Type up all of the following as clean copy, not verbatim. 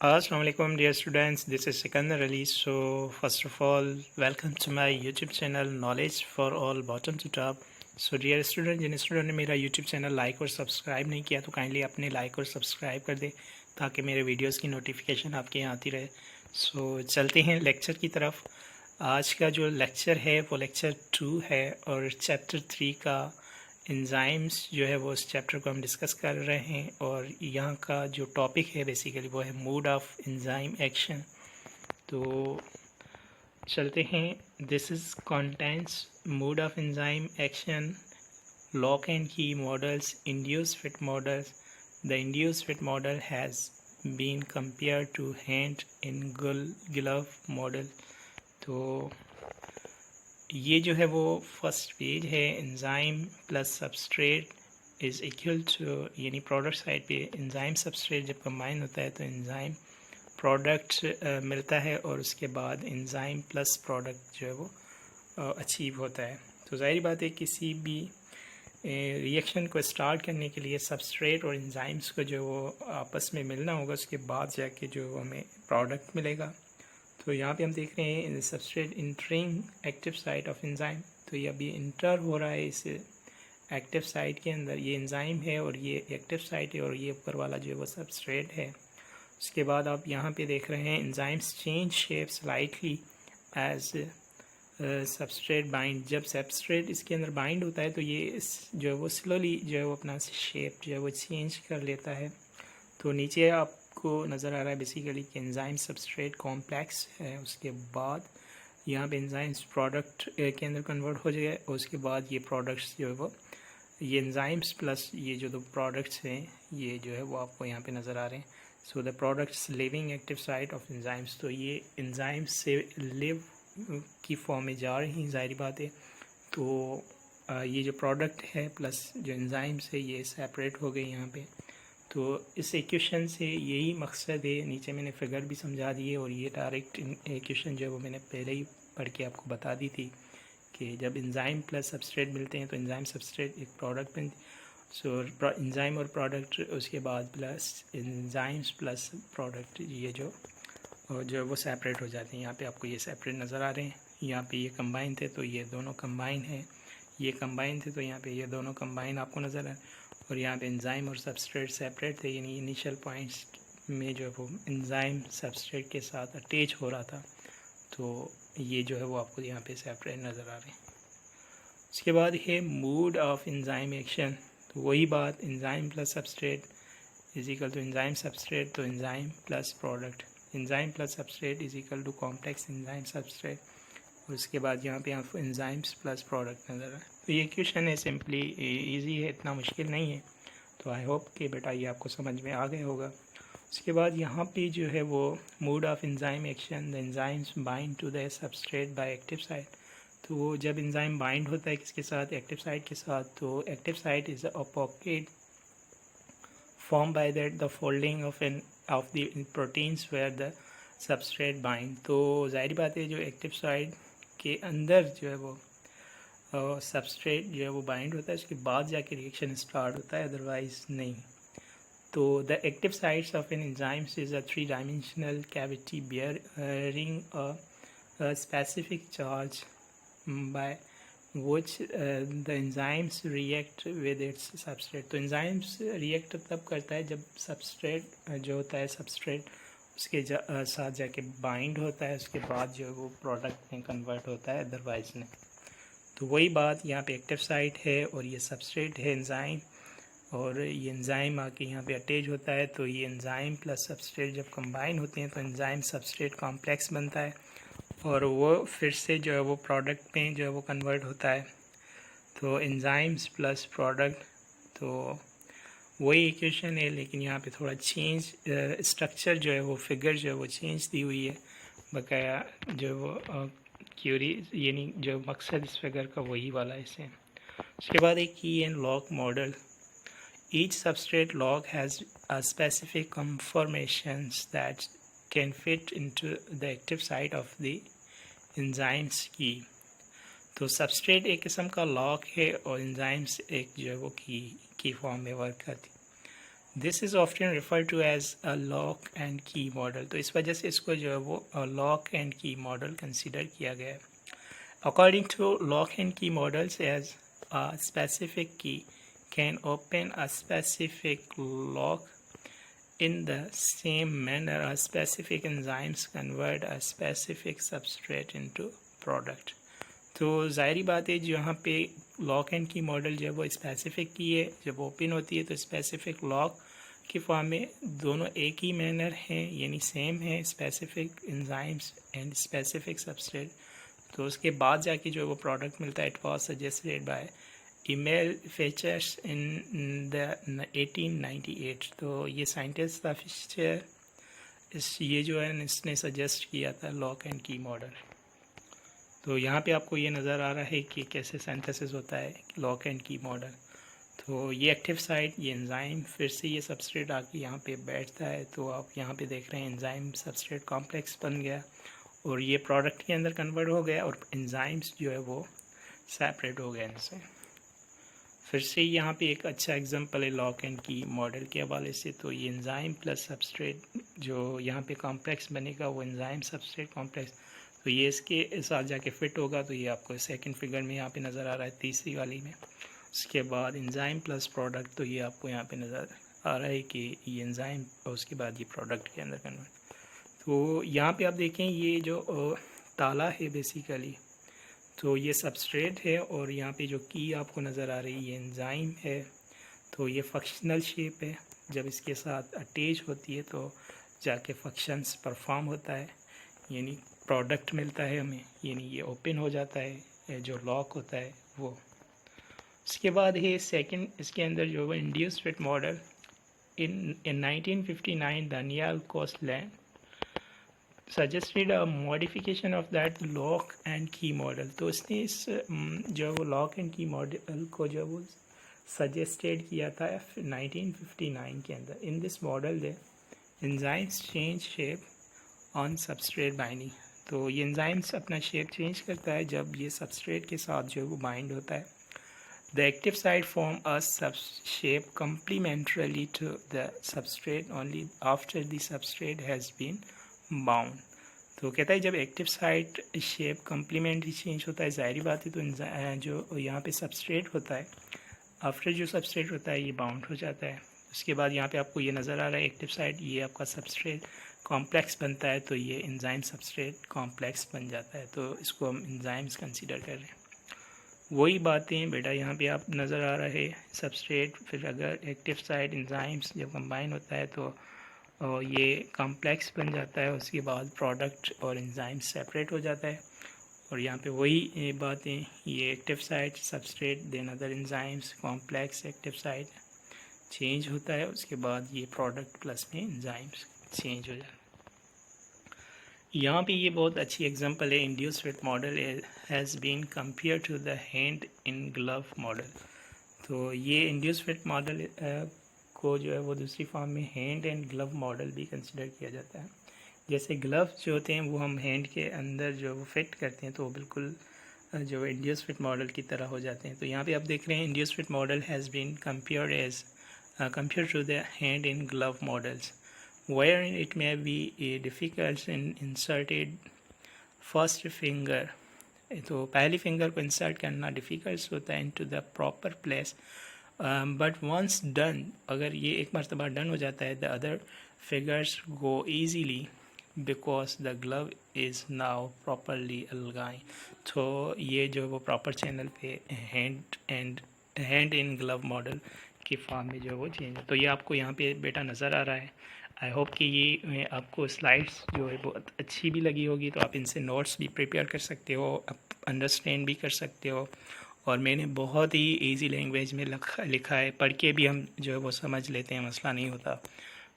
Assalamualaikum dear students, this is Sikandar Ali. So first of all, welcome to my YouTube channel Knowledge for All bottom to top. So dear student, Jin student ने मेरा YouTube channel like और subscribe नहीं किया तो kindly अपने like और subscribe कर दें ताकि मेरे वीडियोस की नोटिफिकेशन आपके यहाँ आती रहे। सो चलते हैं लेक्चर की तरफ। आज का जो लेक्चर है वो लेक्चर 2 है और चैप्टर 3 का एंजाइम्स जो है वो इस चैप्टर को हम डिस्कस कर रहे हैं और यहाँ का जो टॉपिक है बेसिकली वो है मूड ऑफ एंजाइम एक्शन। तो चलते हैं। This is contents mode of enzyme action, lock and key models, induce fit models. The induce fit model has been compare to hand in glove model. तो ये जो है वो फर्स्ट पेज है। Enzyme plus substrate is equal to, यानी product side पे enzyme substrate जब combine होता है तो एंजाइम प्रोडक्ट मिलता है और उसके बाद एंजाइम प्लस प्रोडक्ट जो है वो अचीव होता है। तो ज़ाहिर बात है किसी भी रिएक्शन को स्टार्ट करने के लिए सबस्ट्रेट और एंजाइम्स को जो वो आपस में मिलना होगा, उसके बाद जाके जो हमें प्रोडक्ट मिलेगा। तो यहाँ पे हम देख रहे हैं substrate entering active site of enzyme. तो ये अभी इंटर हो रहा है इस एक्टिव साइट के अंदर। ये एंजाइम है और ये एक्टिव साइट है और ये ऊपर वाला जो है वो सबस्ट्रेट है। उसके बाद आप यहाँ पे देख रहे हैं enzymes change shape slightly as substrate bind. जब सबस्ट्रेट इसके अंदर बाइंड होता है तो ये जो है वो स्लोली जो है वो अपना शेप जो है वो चेंज कर लेता है। तो नीचे आप को नज़र आ रहा है बेसिकली कि एंजाइम सबस्ट्रेट कॉम्प्लेक्स है। उसके बाद यहाँ पे एंजाइम्स प्रोडक्ट के अंदर कन्वर्ट हो जाएगा और उसके बाद ये प्रोडक्ट्स जो है वो ये एंजाइम्स प्लस ये जो दो प्रोडक्ट्स हैं ये जो है वो आपको यहाँ पे नज़र आ रहे हैं। So the products living active site of enzymes. तो ये एंजाइम्स से लिव की फॉर्म में जा रही हैं, ज़ाहिर बात है। तो ये जो प्रोडक्ट है प्लस जो एंजाइम्स है ये सेपरेट हो गए यहाँ पे। तो इस इक्वेशन से यही मकसद है। नीचे मैंने फिगर भी समझा दिए और ये डायरेक्ट इक्वेशन जो है वो मैंने पहले ही पढ़ के आपको बता दी थी कि जब एंजाइम प्लस सबस्ट्रेट मिलते हैं तो एंजाइम सबस्ट्रेट एक प्रोडक्ट बनती। सो एंजाइम और प्रोडक्ट, उसके बाद प्लस एंजाइम्स प्लस प्रोडक्ट ये जो है वो सेपरेट हो जाते हैं। यहाँ पे आपको ये सेपरेट नज़र आ रहे हैं। यहाँ पे ये कंबाइन थे तो ये दोनों कंबाइन है, ये कंबाइन थे तो यहाँ पे ये दोनों कंबाइन आपको नज़र आ रहे हैं। और यहाँ पे एंजाइम और सबस्ट्रेट सेपरेट थे, यानी इनिशियल पॉइंट्स में जो है वो एंजाइम सबस्ट्रेट के साथ अटैच हो रहा था। तो ये जो है वो आपको यहाँ पे सेपरेट नज़र आ रहे हैं। उसके बाद है मूड ऑफ एंजाइम एक्शन। तो वही बात, enzyme plus substrate is equal to enzyme substrate, तो enzyme plus product, enzyme plus substrate is equal to complex enzyme substrate. और उसके बाद यहाँ पे आपको एंजाइम्स प्लस प्रोडक्ट नज़र आए। तो ये क्वेश्चन है, सिंपली इजी है, इतना मुश्किल नहीं है। तो आई होप कि बेटा ये आपको समझ में आ गया होगा। उसके बाद यहाँ पे जो है वो mode of enzyme action, the enzymes bind to the substrate by active site. तो वो जब एंजाइम बाइंड होता है किसके साथ, एक्टिव साइट के साथ, तो active site is a pocket form by that the folding of the proteins where the substrate bind. तो ज़ाहिर बात है जो एक्टिव साइट के अंदर जो है वो सबस्ट्रेट जो है वो बाइंड होता है, उसके बाद जाके रिएक्शन स्टार्ट होता है, अदरवाइज नहीं। तो the active sites of an enzymes is a 3 dimensional cavity bearing a specific charge by which the enzymes react with its substrate। तो एंजाइम्स रिएक्ट तब करता है जब सबस्ट्रेट जो होता है सबस्ट्रेट उसके साथ जाके बाइंड होता है, उसके बाद जो है वो प्रोडक्ट में कन्वर्ट होता है, अदरवाइज नहीं। तो वही बात यहाँ पे एक्टिव साइट है और ये सबस्ट्रेट है एंजाइम, और ये एंजाइम आके यहाँ पे अटैच होता है। तो ये एंजाइम प्लस सबस्ट्रेट जब कंबाइन होते हैं तो एंजाइम सबस्ट्रेट कॉम्प्लेक्स बनता है और वो फिर से जो है वो प्रोडक्ट में जो है वो कन्वर्ट होता है। तो एंजाइम्स प्लस प्रोडक्ट, तो वही इक्वेशन है, लेकिन यहाँ पे थोड़ा चेंज स्ट्रक्चर जो है वो फिगर जो है वो चेंज दी हुई है। बकाया जो वो क्यूरी यानी जो मकसद इस फिगर का वही वाला है इसे। उसके बाद एक की and lock model. Each substrate lock has a specific confirmations that can fit into the active site of the enzymes की। तो सबस्ट्रेट एक किस्म का लॉक है और एंजाइम्स एक जो है वो की फॉर्म में वर्क करती। This is often refer to as a lock and key model. तो इस वजह से इसको जो है वो lock and key model consider किया गया है। According to lock and key models, as a specific key can open a specific lock in the same manner a specific enzymes convert a specific substrate into product। तो ज़ाहिरी बात है जो यहाँ पे lock and key model जो है वो specific की है, जब ओपन होती है तो स्पेसिफिक लॉक की फॉर्म में दोनों एक ही मैनर हैं, यानी सेम है, specific enzymes and specific substrate. तो उसके बाद जाके जो वो प्रोडक्ट मिलता है, it was suggested by Emil Fischer in the 1898। तो ये साइंटिस्ट था फिशर, ये जो है इसने सजेस्ट किया था लॉक एंड की मॉडल। तो यहाँ पे आपको ये नज़र आ रहा है कि कैसे सिंथेसिस होता है लॉक एंड की मॉडल। तो ये एक्टिव साइट, ये एंजाइम, फिर से ये सबस्ट्रेट आके यहाँ पे बैठता है। तो आप यहाँ पे देख रहे हैं एंजाइम सबस्ट्रेट कॉम्प्लेक्स बन गया और ये प्रोडक्ट के अंदर कन्वर्ट हो गया और एंजाइम्स जो है वो सेपरेट हो गए इनसे। फिर से यहाँ पे एक अच्छा एग्जांपल है लॉक एंड की मॉडल के हवाले से। तो ये एंजाइम प्लस सबस्ट्रेट जो यहाँ पे कॉम्प्लेक्स बनेगा वो एंजाइम सबस्ट्रेट कॉम्प्लेक्स, तो ये इसके साथ जाके फिट होगा। तो ये आपको सेकंड फिगर में यहाँ पे नज़र आ रहा है, तीसरी वाली में। उसके बाद एंजाइम प्लस प्रोडक्ट, तो ये आपको यहाँ पे नज़र आ रहा है कि ये एंजाइम और उसके बाद ये प्रोडक्ट के अंदर कन्वर्ट। तो यहाँ पे आप देखें ये जो ताला है बेसिकली, तो ये सबस्ट्रेट है और यहाँ पे जो की आपको नज़र आ रही है ये एंजाइम है। तो ये फंक्शनल शेप है, जब इसके साथ अटैच होती है तो जाके फंक्शंस परफॉर्म होता है, यानी प्रोडक्ट मिलता है हमें, यानी ये ओपन हो जाता है, जो लॉक होता है वो। उसके बाद है सेकंड, इसके अंदर जो है induced fit model. In 1959 Daniel Koshland suggested a modification of that lock and key model. तो उसने इस जो वो लॉक एंड की मॉडल को जो वो सजेस्टेड किया था 1959 के अंदर। In this model they enzymes change shape on substrate binding. तो ये एंजाइम्स अपना शेप चेंज करता है जब ये सबस्ट्रेट के साथ जो है वो बाइंड होता है। The active side form a sub shape complementarily to the substrate only after the substrate has been bound. तो कहता है जब active site shape complementary change होता है, ज़ाहिरी बात है, तो जो यहाँ पे सबस्ट्रेट होता है, आफ्टर जो सबस्ट्रेट होता है ये बाउंड हो जाता है। उसके बाद यहाँ पे आपको ये नज़र आ रहा है एक्टिव साइट, ये आपका सबस्ट्रेट कॉम्प्लेक्स बनता है, तो ये एंजाइम सबस्ट्रेट कॉम्प्लेक्स बन जाता है। तो इसको हम एंजाइम्स कंसीडर कर रहे हैं। वही बातें बेटा यहाँ पे आप नज़र आ रहा है सबस्ट्रेट, फिर अगर एक्टिव साइट एंजाइम्स जब कंबाइन होता है तो ये कॉम्प्लेक्स बन जाता है। उसके बाद प्रोडक्ट और एंजाइम सेपरेट हो जाता है। और यहाँ पे वही बातें, ये active site substrate then other enzymes complex active site change होता है। उसके बाद ये प्रोडक्ट प्लस में एंजाइम्स चेंज हो जाता है। यहाँ पे ये बहुत अच्छी एग्जांपल है, induced fit model has been compare to the hand in glove model. तो ये इंड्यूस्ड फिट मॉडल को जो है वो दूसरी फॉर्म में हैंड एंड ग्लव मॉडल भी कंसिडर किया जाता है। जैसे ग्लव्स जो होते हैं वो हम हैंड के अंदर जो वो फिट करते हैं तो वो बिल्कुल जो इंड्यूस्ड फिट मॉडल की तरह हो जाते हैं। तो यहाँ पे आप देख रहे हैं induced fit model has been compare to the hand in glove models wherein it may be difficult in inserted first finger। तो पहली फिंगर को इंसर्ट करना डिफ़िकल्ट होता है into the proper place, but once done, अगर ये एक मरतबा डन हो जाता है, the other fingers go easily because the glove is now properly aligned. तो ये जो वो प्रॉपर चैनल पे हैंड इन ग्लव मॉडल की फॉर्म में जो वो चेंज। तो ये आपको यहाँ पे बेटा नज़र आ रहा है। आई होप कि ये आपको स्लाइड्स जो है बहुत अच्छी भी लगी होगी, तो आप इनसे नोट्स भी प्रिपेयर कर सकते हो, आप अंडरस्टैंड भी कर सकते हो। और मैंने बहुत ही इजी लैंग्वेज में लिखा है, पढ़ के भी हम जो है वो समझ लेते हैं, मसला नहीं होता।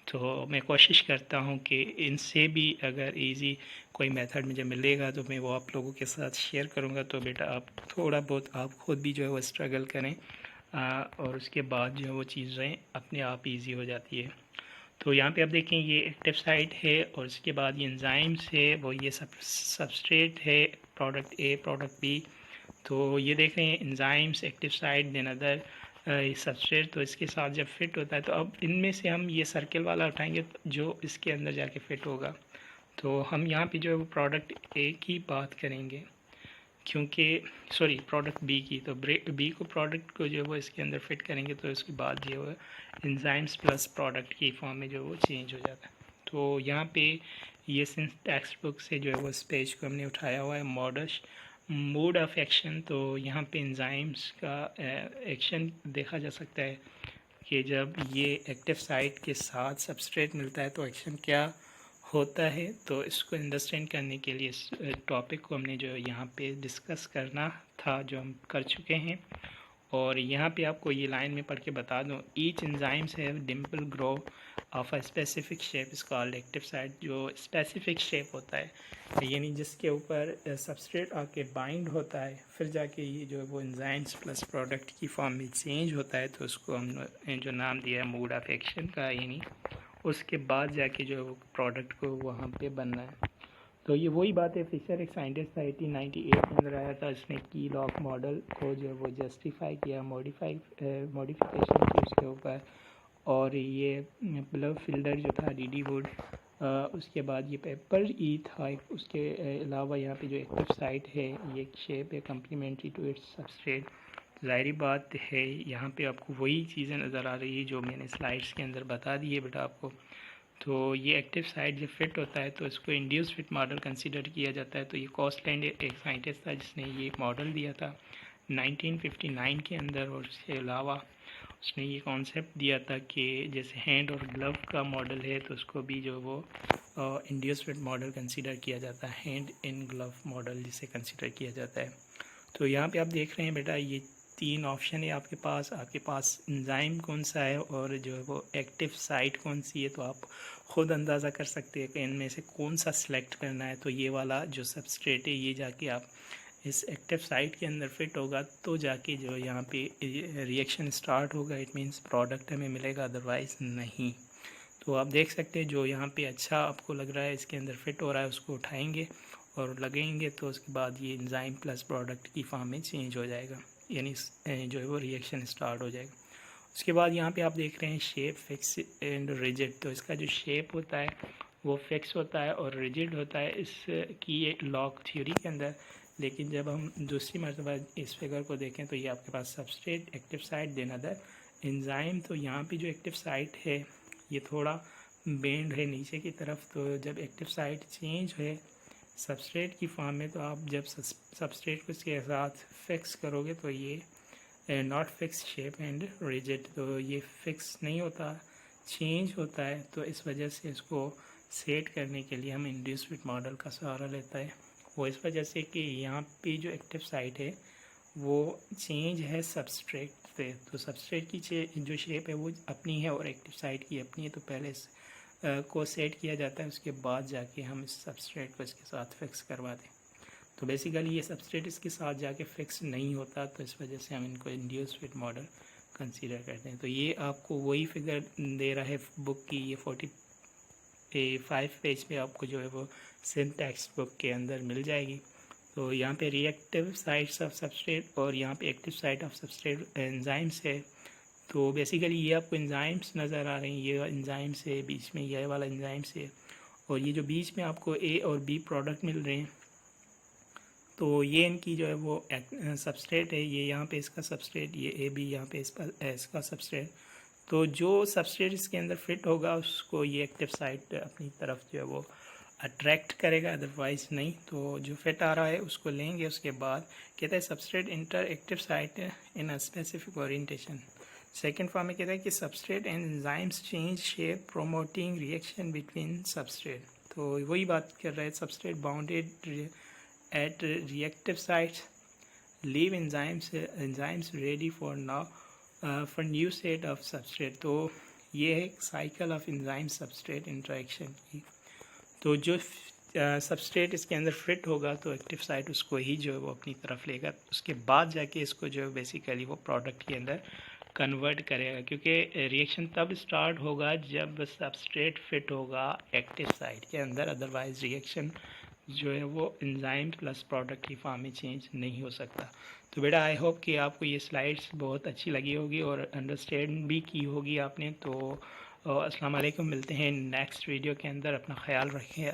तो मैं कोशिश करता हूँ कि इनसे भी अगर इजी कोई मेथड मुझे मिलेगा तो मैं वो आप लोगों के साथ शेयर करूँगा। तो बेटा आप थोड़ा बहुत आप ख़ुद भी जो है वो स्ट्रगल करें और उसके बाद जो है वो चीज़ें अपने आप ईजी हो जाती है। तो यहाँ पे आप देखें ये एक्टिव साइट है और उसके बाद ये एंजाइम्स है, वो ये सबस्ट्रेट है, प्रोडक्ट ए प्रोडक्ट बी। तो ये देख रहे हैं enzymes active site then other substrate, तो इसके साथ जब फिट होता है तो अब इनमें से हम ये सर्कल वाला उठाएंगे जो इसके अंदर जाके फिट होगा। तो हम यहाँ पे जो है वो प्रोडक्ट ए की बात करेंगे, क्योंकि सॉरी प्रोडक्ट बी की, तो बी को प्रोडक्ट को जो है वो इसके अंदर फिट करेंगे तो इसके बाद जो है एंजाइम्स प्लस प्रोडक्ट की फॉर्म में जो है वो चेंज हो जाता है। तो यहाँ पे ये सिंस टेक्स्ट बुक से जो है वो इस पेज को हमने उठाया हुआ है मोड ऑफ एक्शन। तो यहाँ पे एंजाइम्स का एक्शन देखा जा सकता है कि जब ये एक्टिव साइट के साथ सबस्ट्रेट मिलता है तो एक्शन क्या होता है। तो इसको अंडरस्टैंड करने के लिए इस टॉपिक को हमने जो यहाँ पे डिस्कस करना था, जो हम कर चुके हैं। और यहाँ पे आपको ये लाइन में पढ़ के बता दूँ, each enzymes have Dimple grow of a specific shape is called active site. जो स्पेसिफिक शेप होता है यानी जिसके ऊपर सबस्ट्रेट आके बाइंड होता है, फिर जाके ये जो है वो एंजाइम्स प्लस प्रोडक्ट की फॉर्म में चेंज होता है, तो उसको हमने जो नाम दिया है मोड ऑफ एक्शन का, यानी उसके बाद जाके जो है वो प्रोडक्ट को वहाँ पे बनना है। तो ये वही बात है, फिशर एक साइंटिस्ट था 1898 के अंदर आया था, इसने की लॉक मॉडल को जो है वो जस्टिफाई किया, मॉडिफिकेशन की उसके ऊपर। और ये ब्लव फिल्डर जो था डी वुड, उसके बाद ये पेपर ई था, उसके अलावा यहाँ पे जो एक्टिव साइट है ये एक शेप है कम्प्लीमेंट्री टू इट्स सबस्ट्रेट। ज़ाहिरी बात है यहाँ पे आपको वही चीज़ें नज़र आ रही है जो मैंने स्लाइड्स के अंदर बता दी है बेटा आपको। तो ये एक्टिव साइट जब फिट होता है तो इसको इंड्यूस फिट मॉडल कंसीडर किया जाता है। तो ये कॉस्टलैंड एक साइंटिस्ट था जिसने ये मॉडल दिया था 1959 के अंदर, और इसके अलावा उसने ये कॉन्सेप्ट दिया था कि जैसे हैंड और ग्लव का मॉडल है तो उसको भी जो वो इंड्यूस फिट मॉडल कंसीडर किया जाता है, हैंड इन ग्लव मॉडल जिसे कंसीडर किया जाता है। तो यहाँ पे आप देख रहे हैं बेटा ये 3 ऑप्शन है आपके पास एंजाइम कौन सा है और जो है वो एक्टिव साइट कौन सी है। तो आप ख़ुद अंदाज़ा कर सकते हैं कि इनमें से कौन सा सिलेक्ट करना है। तो ये वाला जो सबस्ट्रेट है ये जाके आप इस एक्टिव साइट के अंदर फिट होगा तो जाके जो यहाँ पे रिएक्शन स्टार्ट होगा, इट मीन्स प्रोडक्ट हमें मिलेगा, अदरवाइज़ नहीं। तो आप देख सकते हैं जो यहाँ पे अच्छा आपको लग रहा है इसके अंदर फिट हो रहा है उसको उठाएंगे और लगेंगे, तो उसके बाद ये एंजाइम प्लस प्रोडक्ट की फॉर्म में चेंज हो जाएगा, यानी जो है वो रिएक्शन स्टार्ट हो जाएगा। उसके बाद यहाँ पे आप देख रहे हैं शेप, फिक्स एंड रिजिड। तो इसका जो शेप होता है वो फिक्स होता है और रिजिड होता है इसकी ये लॉक थ्योरी के अंदर। लेकिन जब हम दूसरी मरतबा इस फिगर को देखें तो ये आपके पास substrate, active site, then other enzyme. तो यहाँ पे जो एक्टिव साइट है ये थोड़ा बेंड है नीचे की तरफ। तो जब एक्टिव साइट चेंज है सबस्ट्रेट की फॉर्म में, तो आप जब सबस्ट्रेट को इसके साथ फिक्स करोगे तो ये not fix shape and rigid, तो ये फिक्स नहीं होता, चेंज होता है। तो इस वजह से इसको सेट करने के लिए हम इंड्यूस फिट मॉडल का सहारा लेता है। वो इस वजह से कि यहाँ पे जो एक्टिव साइट है वो चेंज है सबस्ट्रेट पे, तो सबस्ट्रेट की जो शेप है वो अपनी है और एक्टिव साइट की अपनी है। तो पहले को सेट किया जाता है, उसके बाद जाके हम इस सबस्ट्रेट को इसके साथ फिक्स करवा दें। तो बेसिकली ये सबस्ट्रेट इसके साथ जाके फिक्स नहीं होता, तो इस वजह से हम इनको इंड्यूस फिट मॉडल कंसीडर करते हैं। तो ये आपको वही फिगर दे रहा है बुक की, ये 45 पेज पे आपको जो है वो सेम टेक्स्ट बुक के अंदर मिल जाएगी। तो यहाँ पे रिएक्टिव साइट्स ऑफ सबस्ट्रेट और यहाँ पे active site of substrate enzymes है। तो बेसिकली ये आपको एंजाइम्स नज़र आ रही हैं, ये एंजाइम्स है, बीच में ये वाला एंजाइम्स है, और ये जो बीच में आपको ए और बी प्रोडक्ट मिल रहे हैं तो ये इनकी जो है वो सबस्ट्रेट है। ये यहाँ पे इसका सबस्ट्रेट, ये ए बी यहाँ पे इसका सबस्ट्रेट। तो जो सबस्ट्रेट इसके अंदर फिट होगा उसको ये एक्टिव साइट अपनी तरफ जो है वो अट्रैक्ट करेगा, अदरवाइज़ नहीं। तो जो फिट आ रहा है उसको लेंगे। उसके बाद कहता है substrate enter active site in a specific orientation. Second form में कहता है कि substrate and enzymes change shape promoting reaction between substrate. तो वही बात कर रहा है, substrate bounded at reactive sites leave enzymes ready for new set of substrate. तो ये है cycle of enzyme substrate interaction की। तो जो सबस्ट्रेट इसके अंदर फिट होगा तो एक्टिव साइट उसको ही जो है वो अपनी तरफ लेगा, उसके बाद जाके इसको जो है बेसिकली वो प्रोडक्ट के अंदर कन्वर्ट करेगा, क्योंकि रिएक्शन तब स्टार्ट होगा जब सबस्ट्रेट फिट होगा एक्टिव साइट के अंदर, अदरवाइज रिएक्शन जो है वो एंजाइम प्लस प्रोडक्ट की फॉर्म में चेंज नहीं हो सकता। तो बेटा आई होप कि आपको ये स्लाइड्स बहुत अच्छी लगी होगी और अंडरस्टैंड भी की होगी आपने। तो अस्सलाम वालेकुम, मिलते हैं नेक्स्ट वीडियो के अंदर। अपना ख्याल रखें।